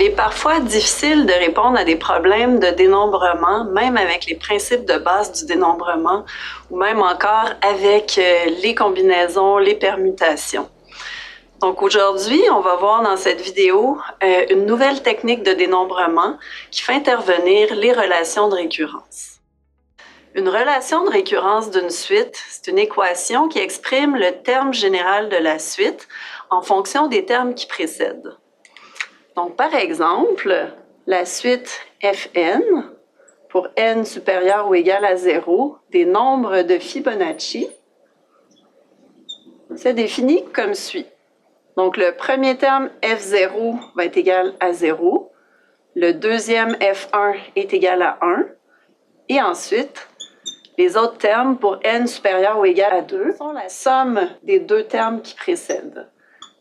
est parfois difficile de répondre à des problèmes de dénombrement, même avec les principes de base du dénombrement, ou même encore avec les combinaisons, les permutations. Donc aujourd'hui, on va voir dans cette vidéo une nouvelle technique de dénombrement qui fait intervenir les relations de récurrence. Une relation de récurrence d'une suite, c'est une équation qui exprime le terme général de la suite en fonction des termes qui précèdent. Donc, par exemple, la suite Fn, pour n supérieur ou égal à 0, des nombres de Fibonacci, se définit comme suit. Donc, le premier terme F0 va être égal à 0, le deuxième F1 est égal à 1, et ensuite, les autres termes pour n supérieur ou égal à 2 sont la somme des deux termes qui précèdent.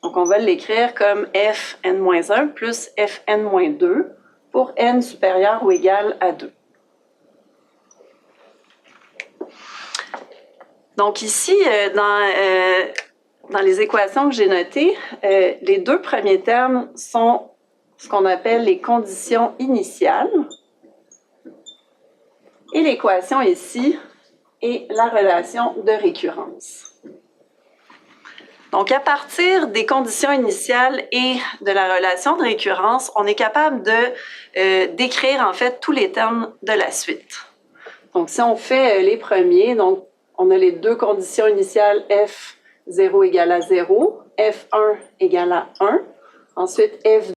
Donc, on va l'écrire comme Fn-1 plus Fn-2 pour n supérieur ou égal à 2. Donc ici, dans les équations que j'ai notées, les deux premiers termes sont ce qu'on appelle les conditions initiales. Et l'équation ici est la relation de récurrence. Donc, à partir des conditions initiales et de la relation de récurrence, on est capable de décrire en fait tous les termes de la suite. Donc, si on fait les premiers, donc on a les deux conditions initiales F0 égale à 0, F1 égale à 1, ensuite F2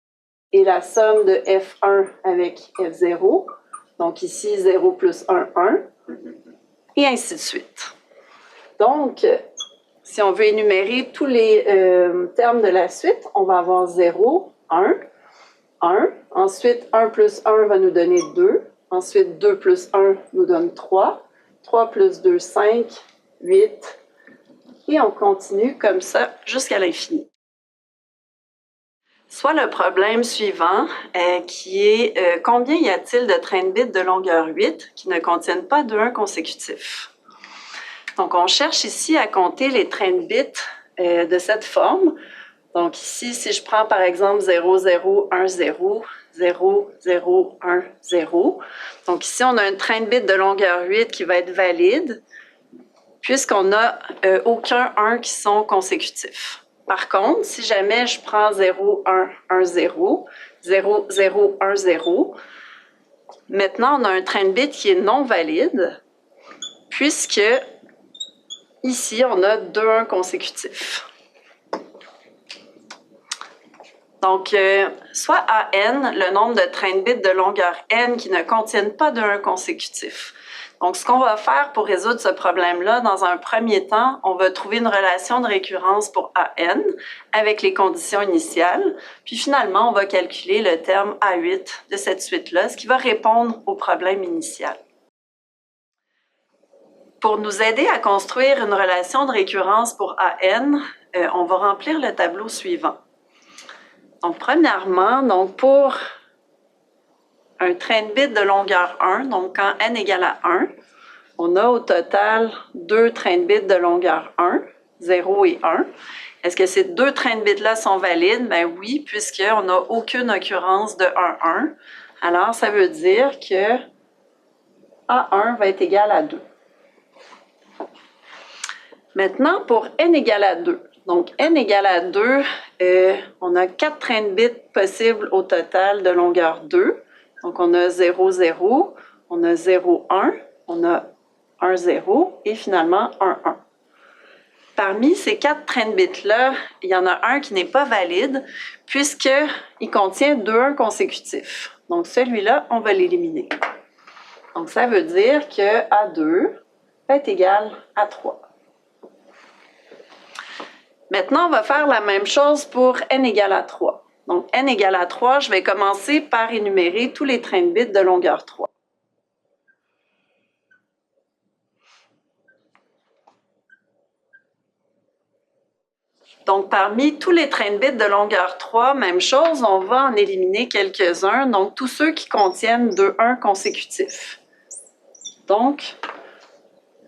est la somme de F1 avec F0, donc ici 0 plus 1, 1, et ainsi de suite. Donc, si on veut énumérer tous les termes de la suite, on va avoir 0, 1, 1. Ensuite, 1 plus 1 va nous donner 2. Ensuite, 2 plus 1 nous donne 3. 3 plus 2, 5, 8. Et on continue comme ça jusqu'à l'infini. Soit le problème suivant, qui est combien y a-t-il de trains de bits de longueur 8 qui ne contiennent pas de 1 consécutif? Donc, on cherche ici à compter les trains de bits de cette forme. Donc, ici, si je prends par exemple 0, 0, 1, 0, 0, 0, 1, 0. Donc, ici, on a un train de bits de longueur 8 qui va être valide puisqu'on n'a aucun 1 qui sont consécutifs. Par contre, si jamais je prends 0, 1, 1, 0, 0, 0, 1, 0, maintenant, on a un train de bits qui est non valide puisque ici, on a 2 1 consécutifs. Donc, soit AN, le nombre de trains de bits de longueur n qui ne contiennent pas de 1 consécutif. Donc, ce qu'on va faire pour résoudre ce problème-là, dans un premier temps, on va trouver une relation de récurrence pour AN avec les conditions initiales. Puis finalement, on va calculer le terme A8 de cette suite-là, ce qui va répondre au problème initial. Pour nous aider à construire une relation de récurrence pour AN, on va remplir le tableau suivant. Donc, premièrement, pour un train de bits de longueur 1, donc quand n égale à 1, on a au total 2 trains de bits de longueur 1, 0 et 1. Est-ce que ces deux trains de bits-là sont valides? Bien oui, puisqu'on n'a aucune occurrence de 1, 1. Alors, ça veut dire que A1 va être égal à 2. Maintenant, pour n égale à 2. Donc, n égale à 2, on a 4 trains de bits possibles au total de longueur 2. Donc, on a 0, 0, on a 0, 1, on a 1, 0 et finalement 1, 1. Parmi ces 4 trains de bits-là, il y en a un qui n'est pas valide puisqu'il contient 2 1 consécutifs. Donc, celui-là, on va l'éliminer. Donc, ça veut dire que A2 va être égal à 3. Maintenant, on va faire la même chose pour n égale à 3. Donc, n égale à 3, je vais commencer par énumérer tous les trains de bits de longueur 3. Donc, parmi tous les trains de bits de longueur 3, même chose, on va en éliminer quelques-uns, donc tous ceux qui contiennent 2 1 consécutifs. Donc,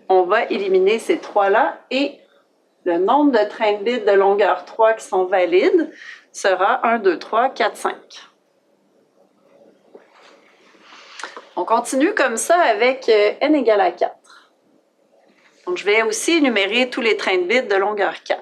on va éliminer ces 3-là et le nombre de trains de bits de longueur 3 qui sont valides sera 1, 2, 3, 4, 5. On continue comme ça avec n égale à 4. Donc, je vais aussi énumérer tous les trains de bits de longueur 4.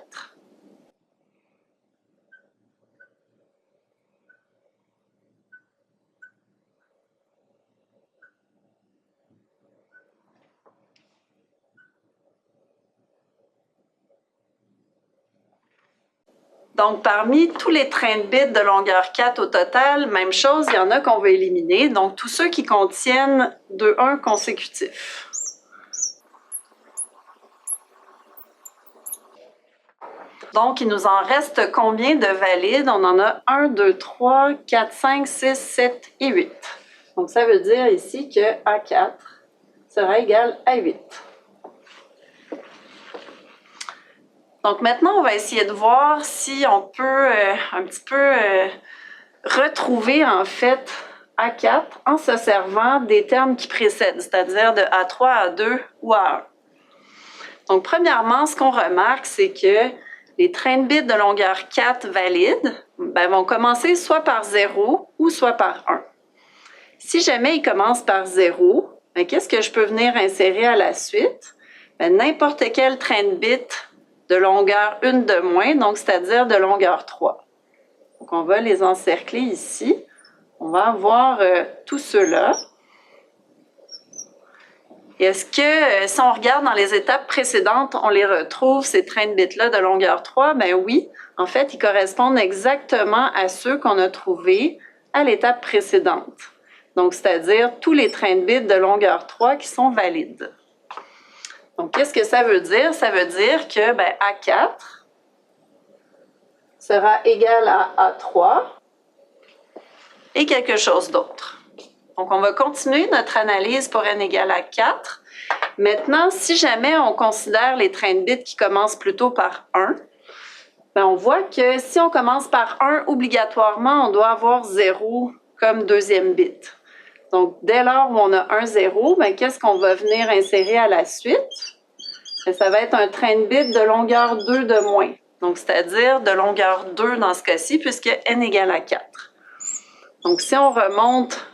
Donc, parmi tous les trains de bits de longueur 4 au total, même chose, il y en a qu'on va éliminer. Donc, tous ceux qui contiennent 2 1 consécutifs. Donc, il nous en reste combien de valides? On en a 1, 2, 3, 4, 5, 6, 7 et 8. Donc, ça veut dire ici que A4 sera égal à 8. Donc, maintenant, on va essayer de voir si on peut un petit peu retrouver, en fait, A4 en se servant des termes qui précèdent, c'est-à-dire de A3, A2 ou A1. Donc, premièrement, ce qu'on remarque, c'est que les trains de bits de longueur 4 valides vont commencer soit par 0 ou soit par 1. Si jamais ils commencent par 0, qu'est-ce que je peux venir insérer à la suite? N'importe quel train de bits de longueur 1 de moins, donc c'est-à-dire de longueur 3. Donc, on va les encercler ici. On va avoir tous ceux-là. Et est-ce que, si on regarde dans les étapes précédentes, on les retrouve, ces trains de bits-là de longueur 3? Ben oui, en fait, ils correspondent exactement à ceux qu'on a trouvés à l'étape précédente. Donc, c'est-à-dire tous les trains de bits de longueur 3 qui sont valides. Donc, qu'est-ce que ça veut dire? Ça veut dire que A4 sera égal à A3 et quelque chose d'autre. Donc, on va continuer notre analyse pour n égale à 4. Maintenant, si jamais on considère les trains de bits qui commencent plutôt par 1, on voit que si on commence par 1, obligatoirement, on doit avoir 0 comme deuxième bit. Donc, dès lors où on a un 0, qu'est-ce qu'on va venir insérer à la suite? Ça va être un train de bits de longueur 2 de moins. Donc, c'est-à-dire de longueur 2 dans ce cas-ci, puisque n égale à 4. Donc, si on remonte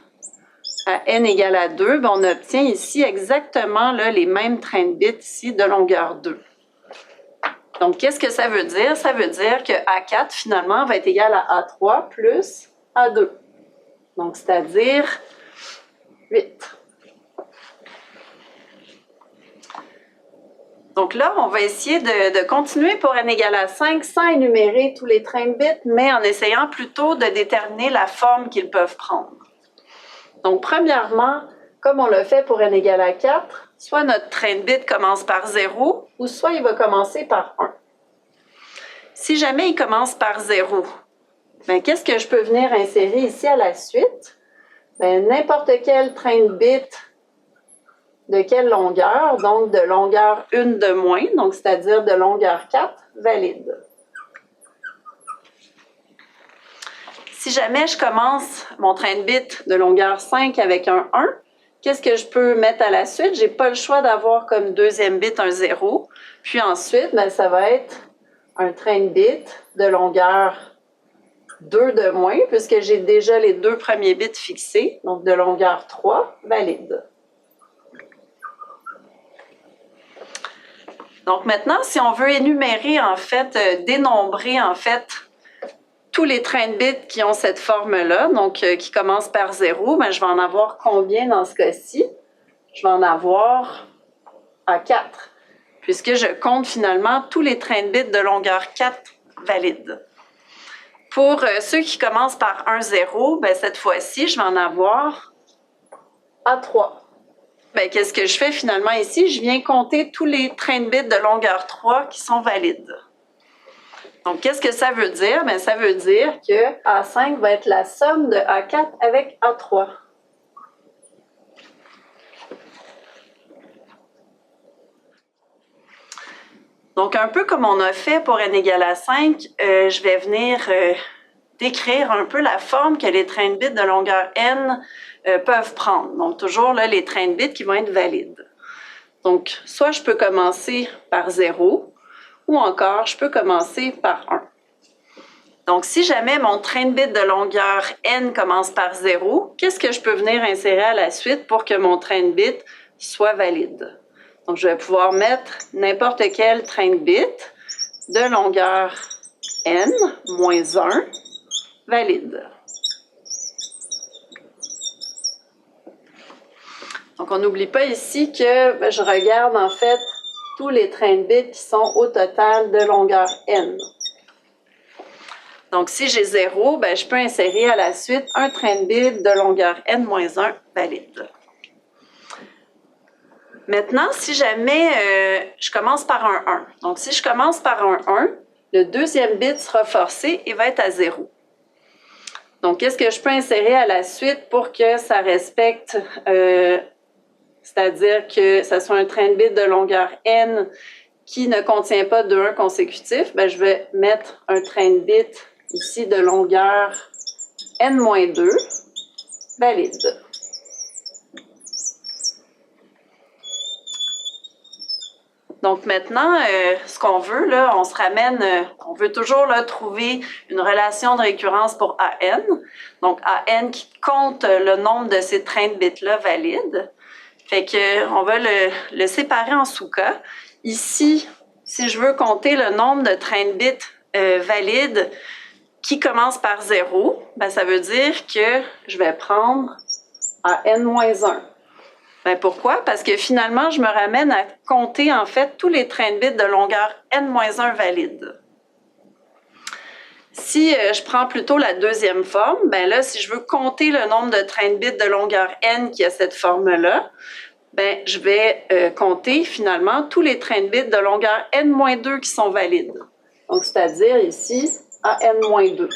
à n égale à 2, on obtient ici exactement là, les mêmes trains de bits ici de longueur 2. Donc, qu'est-ce que ça veut dire? Ça veut dire que A4, finalement, va être égal à A3 plus A2. Donc, c'est-à-dire 8. Donc là, on va essayer de continuer pour n égale à 5 sans énumérer tous les trains de bits, mais en essayant plutôt de déterminer la forme qu'ils peuvent prendre. Donc, premièrement, comme on l'a fait pour n égale à 4, soit notre train de bits commence par 0, ou soit il va commencer par 1. Si jamais il commence par 0, qu'est-ce que je peux venir insérer ici à la suite? N'importe quel train de bits de quelle longueur? Donc, de longueur 1 de moins, donc c'est-à-dire de longueur 4, valide. Si jamais je commence mon train de bits de longueur 5 avec un 1, qu'est-ce que je peux mettre à la suite? Je n'ai pas le choix d'avoir comme deuxième bit un 0. Puis ensuite, ça va être un train de bits de longueur 2 de moins, puisque j'ai déjà les deux premiers bits fixés, donc de longueur 3, valide. Donc maintenant, si on veut énumérer, en fait, dénombrer, en fait, tous les trains de bits qui ont cette forme-là, donc qui commencent par 0, je vais en avoir combien dans ce cas-ci? Je vais en avoir à 4, puisque je compte finalement tous les trains de bits de longueur 4 valides. Pour ceux qui commencent par 1, 0, cette fois-ci, je vais en avoir à 3. Qu'est-ce que je fais finalement ici? Je viens compter tous les trains de bits de longueur 3 qui sont valides. Donc, qu'est-ce que ça veut dire? Ça veut dire que A5 va être la somme de A4 avec A3. Donc, un peu comme on a fait pour n égale à 5, je vais venir décrire un peu la forme que les trains de bits de longueur n peuvent prendre. Donc, toujours là, les trains de bits qui vont être valides. Donc, soit je peux commencer par 0, ou encore je peux commencer par 1. Donc, si jamais mon train de bits de longueur n commence par 0, qu'est-ce que je peux venir insérer à la suite pour que mon train de bits soit valide? Donc, je vais pouvoir mettre n'importe quel train de bits de longueur n moins 1 valide. Donc, on n'oublie pas ici que je regarde en fait tous les trains de bits qui sont au total de longueur n. Donc, si j'ai 0, je peux insérer à la suite un train de bits de longueur n-1 valide. Maintenant, si jamais je commence par un 1, donc si je commence par un 1, le deuxième bit sera forcé et va être à 0. Donc, qu'est-ce que je peux insérer à la suite pour que ça respecte, c'est-à-dire que ça soit un train de bits de longueur n qui ne contient pas de 1 consécutif? Je vais mettre un train de bits ici de longueur n-2 valide. Donc maintenant, ce qu'on veut, là, on se ramène, on veut toujours là, trouver une relation de récurrence pour AN. Donc AN qui compte le nombre de ces trains de bits-là valides. Fait qu'on va le séparer en sous-cas. Ici, si je veux compter le nombre de trains de bits valides qui commence par 0, ça veut dire que je vais prendre AN-1. Pourquoi? Parce que finalement, je me ramène à compter en fait tous les trains de bits de longueur n-1 valides. Si je prends plutôt la deuxième forme, là, si je veux compter le nombre de trains de bits de longueur n qui a cette forme-là, je vais compter finalement tous les trains de bits de longueur n-2 qui sont valides. Donc, c'est-à-dire ici, AN-2.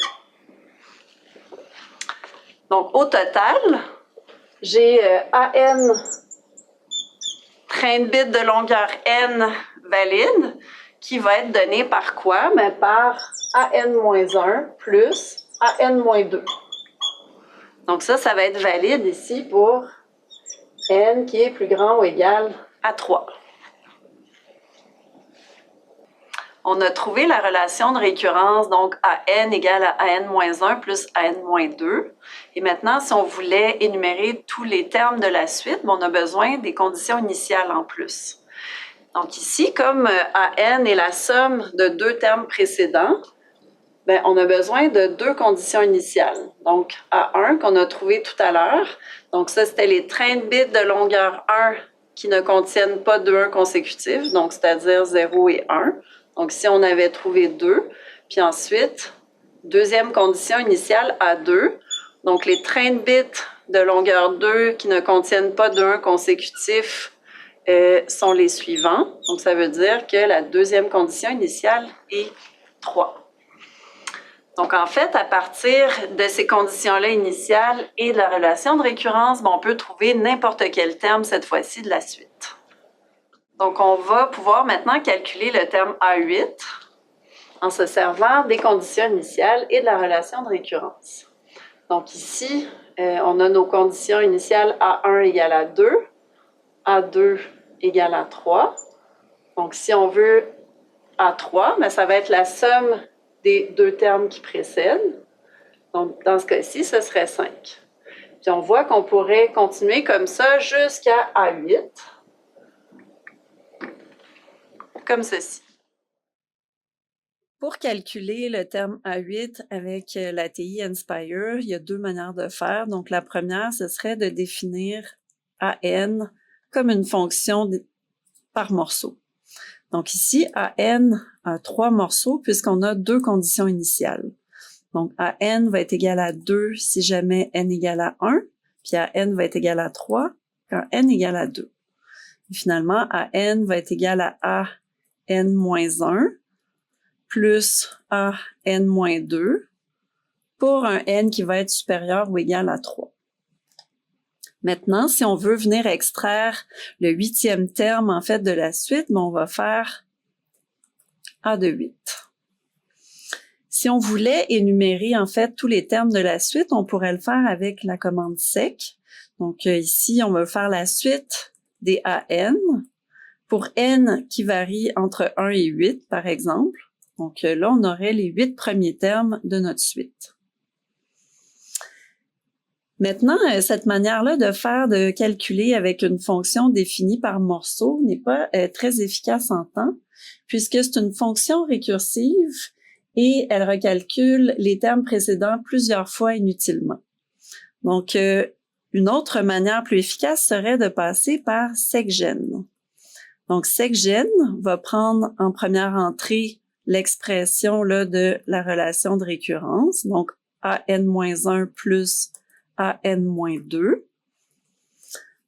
Donc, au total, j'ai AN train de bits de longueur n valide qui va être donné par quoi? Par AN-1 plus AN-2. Donc ça va être valide ici pour n qui est plus grand ou égal à 3. On a trouvé la relation de récurrence, donc AN égale à AN-1 plus AN-2. Et maintenant, si on voulait énumérer tous les termes de la suite, on a besoin des conditions initiales en plus. Donc ici, comme AN est la somme de deux termes précédents, on a besoin de deux conditions initiales. Donc A1 qu'on a trouvé tout à l'heure, donc ça c'était les trains de bits de longueur 1 qui ne contiennent pas de 1 consécutifs, donc c'est-à-dire 0 et 1. Donc, si on avait trouvé 2, puis ensuite, deuxième condition initiale, A2. Donc, les trains de bits de longueur 2 qui ne contiennent pas de 1 consécutif sont les suivants. Donc, ça veut dire que la deuxième condition initiale est 3. Donc, en fait, à partir de ces conditions-là initiales et de la relation de récurrence, on peut trouver n'importe quel terme, cette fois-ci, de la suite. Donc, on va pouvoir maintenant calculer le terme A8 en se servant des conditions initiales et de la relation de récurrence. Donc ici, on a nos conditions initiales A1 égale à 2, A2 égale à 3. Donc, si on veut A3, ça va être la somme des deux termes qui précèdent. Donc, dans ce cas-ci, ce serait 5. Puis, on voit qu'on pourrait continuer comme ça jusqu'à A8. Comme ceci. Pour calculer le terme A8 avec la TI Nspire, il y a deux manières de faire. Donc, la première, ce serait de définir AN comme une fonction par morceau. Donc ici, AN a 3 morceaux puisqu'on a deux conditions initiales. Donc, AN va être égal à 2 si jamais n égale à 1, puis AN va être égal à 3 quand n égale à 2. Et finalement, AN va être égal à AN-1 plus AN-2 pour un n qui va être supérieur ou égal à 3. Maintenant, si on veut venir extraire le 8e terme, en fait, de la suite, on va faire A de 8. Si on voulait énumérer, en fait, tous les termes de la suite, on pourrait le faire avec la commande sec. Donc, ici, on va faire la suite des AN pour n qui varie entre 1 et 8, par exemple. Donc là, on aurait les 8 premiers termes de notre suite. Maintenant, cette manière-là de calculer avec une fonction définie par morceau n'est pas très efficace en temps, puisque c'est une fonction récursive et elle recalcule les termes précédents plusieurs fois inutilement. Donc, une autre manière plus efficace serait de passer par secgen. Donc, secgen va prendre en première entrée l'expression là, de la relation de récurrence, donc an-1 plus an-2.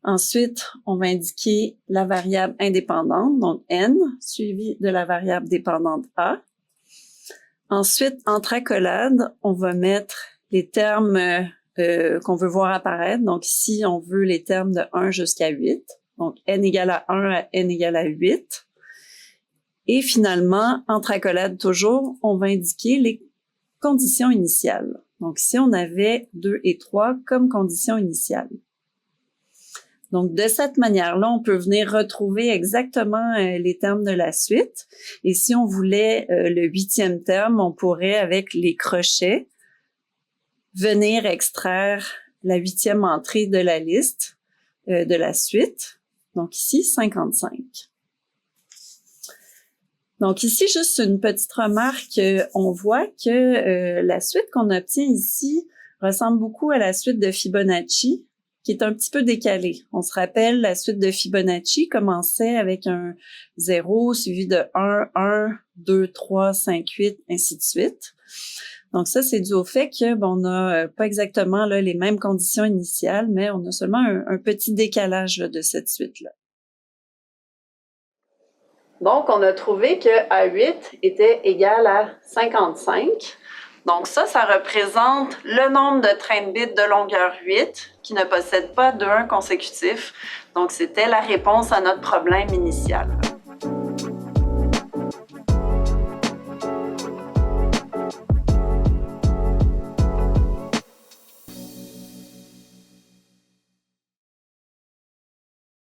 Ensuite, on va indiquer la variable indépendante, donc n, suivie de la variable dépendante a. Ensuite, entre accolades, on va mettre les termes qu'on veut voir apparaître. Donc ici, on veut les termes de 1 jusqu'à 8. Donc n égale à 1 à n égale à 8. Et finalement, entre accolades toujours, on va indiquer les conditions initiales. Donc ici, on avait 2 et 3 comme conditions initiales. Donc, de cette manière-là, on peut venir retrouver exactement les termes de la suite. Et si on voulait le 8e terme, on pourrait, avec les crochets, venir extraire la 8e entrée de la liste de la suite. Donc ici, 55. Donc ici, juste une petite remarque, on voit que la suite qu'on obtient ici ressemble beaucoup à la suite de Fibonacci, qui est un petit peu décalée. On se rappelle, la suite de Fibonacci commençait avec un 0 suivi de 1, 1, 2, 3, 5, 8, ainsi de suite. Donc ça, c'est dû au fait que on n'a pas exactement là, les mêmes conditions initiales, mais on a seulement un petit décalage là, de cette suite-là. Donc, on a trouvé que A8 était égal à 55. Donc ça représente le nombre de trains de bits de longueur 8 qui ne possèdent pas de 1 consécutif. Donc, c'était la réponse à notre problème initial.